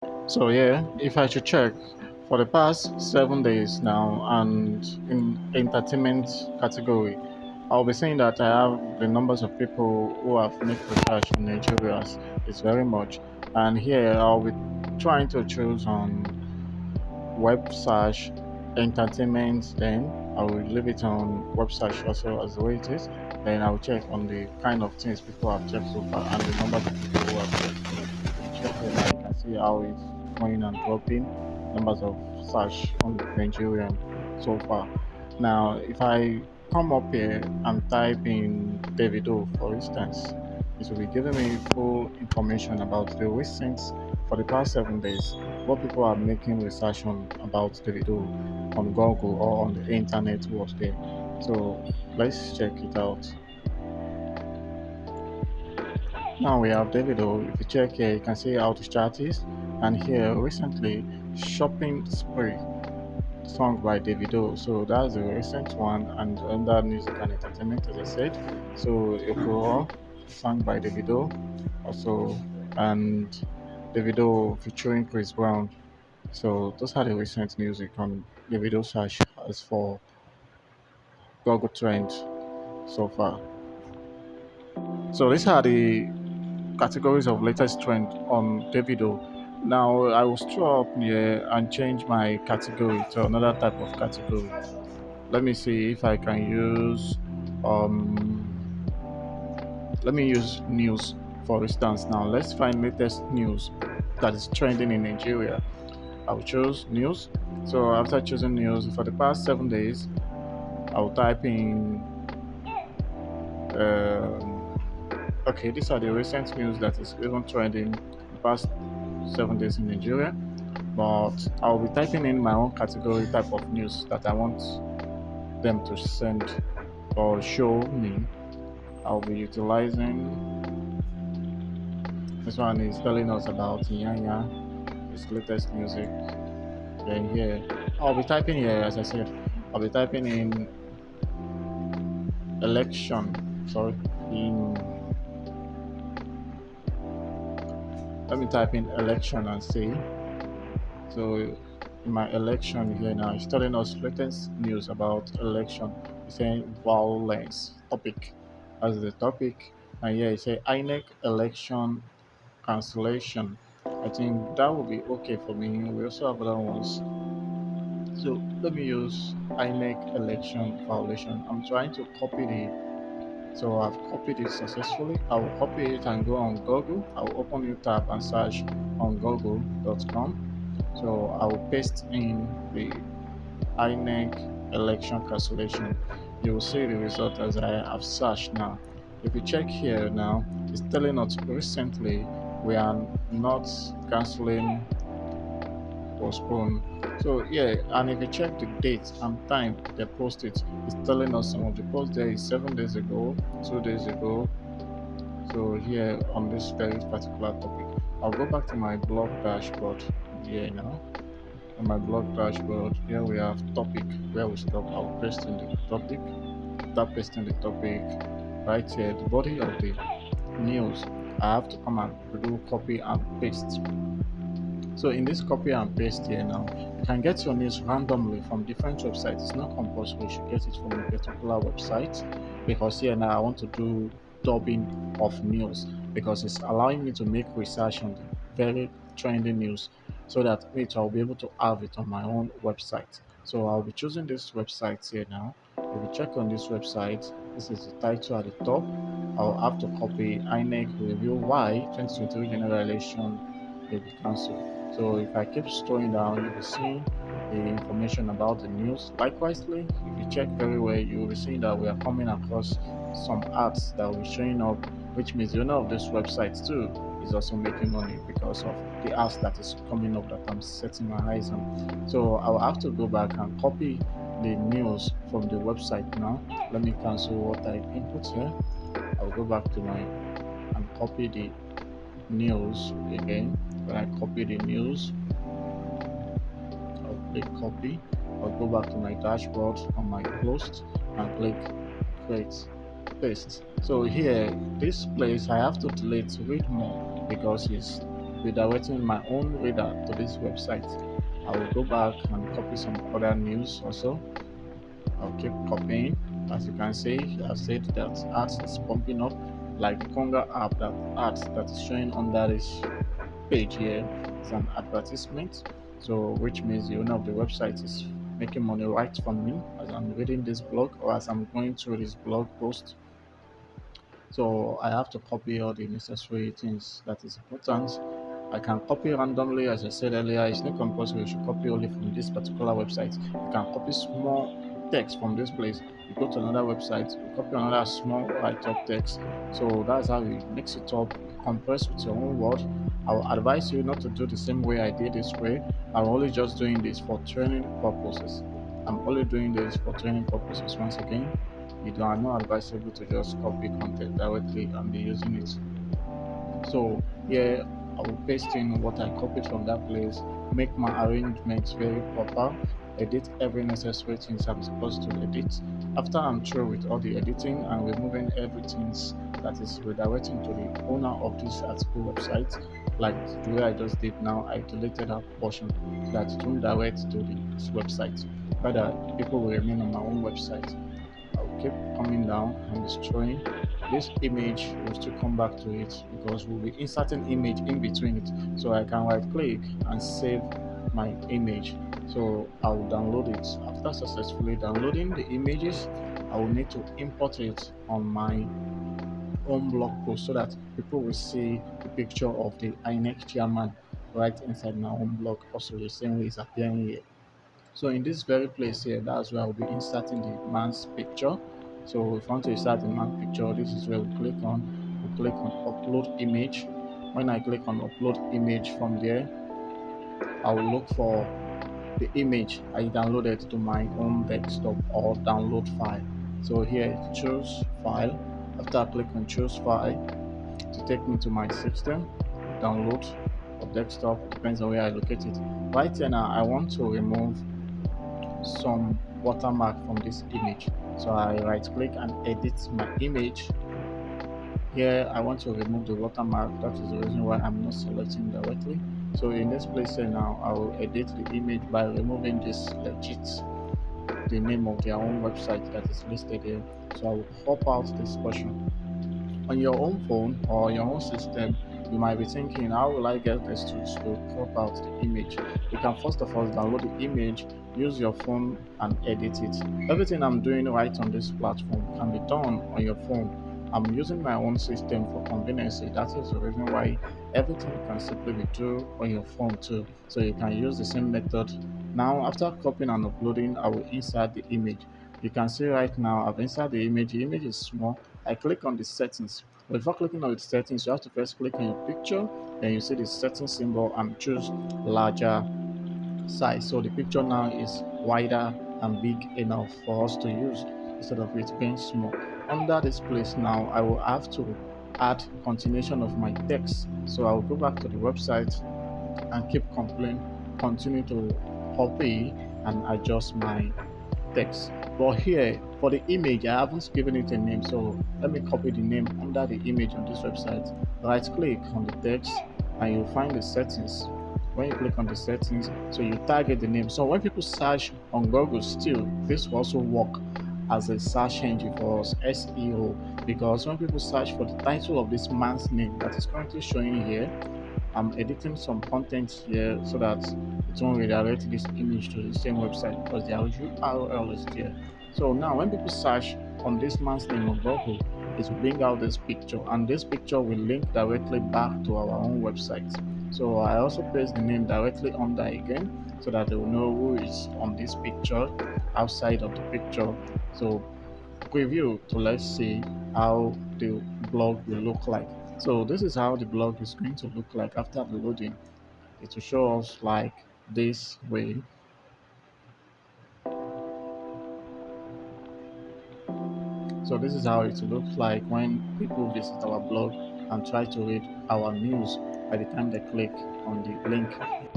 So yeah, if I should check for the past 7 days now, and in entertainment category, I'll be saying that I have the numbers of people who have made research in Nigeria is very much, and here I'll be trying to choose on web search, entertainment. Then I will leave it on web search also as the way it is. Then I will check on the kind of things people have checked so far and the numbers of people who have checked. So if you check here now, you can see how it's going and dropping numbers of search on Nigerian so far. Now, if I come up here and type in Davido, for instance, it will be giving me full information about the recent for the past 7 days what people are making research on about Davido on Google or on the internet was there. So let's check it out. Now we have Davido. If you check here, you can see how the chart is. And here recently, Shopping Spree song by Davido. So that's the recent one and under music and entertainment as I said. So Okoro sung by Davido also and Davido featuring Chris Brown. So those are the recent music on the video search as for Google Trend so far. So these are the categories of latest trend on Davido. Now I will scroll up here and change my category to another type of category. Let me see if I can use um let me use news for instance now. Let's find latest news that is trending in Nigeria. I'll choose news. So after choosing news for the past 7 days, I'll type in. Um, okay, these are the recent news that is even trending the past 7 days in Nigeria. But I'll be typing in my own category type of news that I want them to send or show me. I'll be utilizing this one is telling us about Yanya, its latest music. Then here, I'll be typing here as I said. I'll be typing in election. Sorry, in let me type in election and see. So in my election here now, it's telling us latest news about election. It's saying violence topic as the topic, and here it say INEC election cancellation. I think that will be okay for me. We also have other ones. So let me use INEC election violation. I'm trying to copy the so I've copied it successfully. I will copy it and go on Google. I will open new tab and search on google.com. So I will paste in the INEC election cancellation. You will see the result as I have searched now. If you check here now, it's telling us recently we are not canceling postpone. So yeah, and if you check the date and time they post it, it's telling us some of the post there is 7 days ago, 2 days ago. So here on this very particular topic, I'll go back to my blog dashboard here now. On my blog dashboard, here we have topic where we stop. I'll paste in the topic. After pasting the topic, right here, the body of the news, I have to come and do copy and paste. So in this copy and paste here now, you can get your news randomly from different websites. It's not compulsory you should get it from a particular website because here now I want to do dubbing of news because it's allowing me to make research on the very trending news so that which I'll be able to have it on my own website. So I'll be choosing this website here now. If you check on this website, this is the title at the top. I'll have to copy INEC review why 2023 general election will be cancelled. So if I keep scrolling down, you will see the information about the news. Likewisely, if you check very well, you will be seeing that we are coming across some ads that will be showing up, which means the owner of this website too is also making money because of the ads that is coming up that I'm setting my eyes on. So I'll have to go back and copy the news from the website now. Let me cancel what I input here. I'll go back to my and copy the news again. When I copy the news, I'll click copy. I'll go back to my dashboard on my post and click create paste. So here, this place I have to delete read more because it's redirecting my own reader to this website. I will go back and copy some other news also. I'll keep copying. As you can see, I've said that ads is pumping up like the Conga app, that ads that is showing under this page here is an advertisement. So which means the owner of the website is making money right from me as I'm reading this blog or as I'm going through this blog post. So I have to copy all the necessary things that is important. I can copy randomly, as I said earlier. It's not compulsory. You should copy only from this particular website. You can copy small text from this place. You go to another website, you copy another small write-up text. So that's how you mix it up, compress with your own word. I will advise you not to do the same way I did this way. I'm only just doing this for training purposes. I'm only doing this for training purposes once again. You are not advisable to just copy content directly and be using it. So here I will paste in what I copied from that place, make my arrangements very proper, edit every necessary things I'm supposed to edit. After I'm through with all the editing and removing everything that is redirecting to the owner of this article website, like the way I just did now, I deleted that portion so that it won't direct to this website. Rather, people will remain on my own website. I will keep coming down and destroying. This image will still come back to it because we'll be inserting image in between it. So I can right click and save my image. So I will download it. After successfully downloading the images, I will need to import it on my own blog post so that people will see the picture of the INEC chairman right inside my own blog. Also, the same way it's appearing here. So in this very place here, that's where I'll be inserting the man's picture. So if I want to insert the man picture, this is where we click on. We click on upload image. When I click on upload image from there, I will look for the image I downloaded to my own desktop or download file. So here choose file. After I click on choose file, to take me to my system, download or desktop, depends on where I locate it. Right here now, I want to remove some watermark from this image. So I right click and edit my image. Here I want to remove the watermark. That is the reason why I'm not selecting directly. So in this place here now, I will edit the image by removing this legit, the name of their own website that is listed here. So I will pop out this portion. On your own phone or your own system, you might be thinking, how will I get this to crop out the image? You can first of all download the image, use your phone and edit it. Everything I'm doing right on this platform can be done on your phone. I'm using my own system for convenience. That is the reason why everything can simply be done on your phone too. So you can use the same method. Now, after copying and uploading, I will insert the image. You can see right now I've inserted the image. The image is small. I click on the settings. But before clicking on the settings, you have to first click on your picture, then you see the settings symbol and choose larger size. So the picture now is wider and big enough for us to use instead of it being small. Under this place now, I will have to add continuation of my text. So I will go back to the website and keep continue to copy and adjust my text. But here for the image, I haven't given it a name, so let me copy the name under the image on this website. Right click on the text and you'll find the settings. When you click on the settings, so you target the name. So when people search on Google, still this will also work as a search engine for us, SEO, because when people search for the title of this man's name that is currently showing here, I'm editing some content here so that it won't redirect this image to the same website because their URL is there. So now when people search on this man's name on Google, it will bring out this picture and this picture will link directly back to our own website. So I also paste the name directly under again so that they will know who is on this picture outside of the picture. So preview to let's see how the blog will look like. So this is how the blog is going to look like after the loading. It will show us like this way. So this is how it looks like when people visit our blog and try to read our news by the time they click on the link.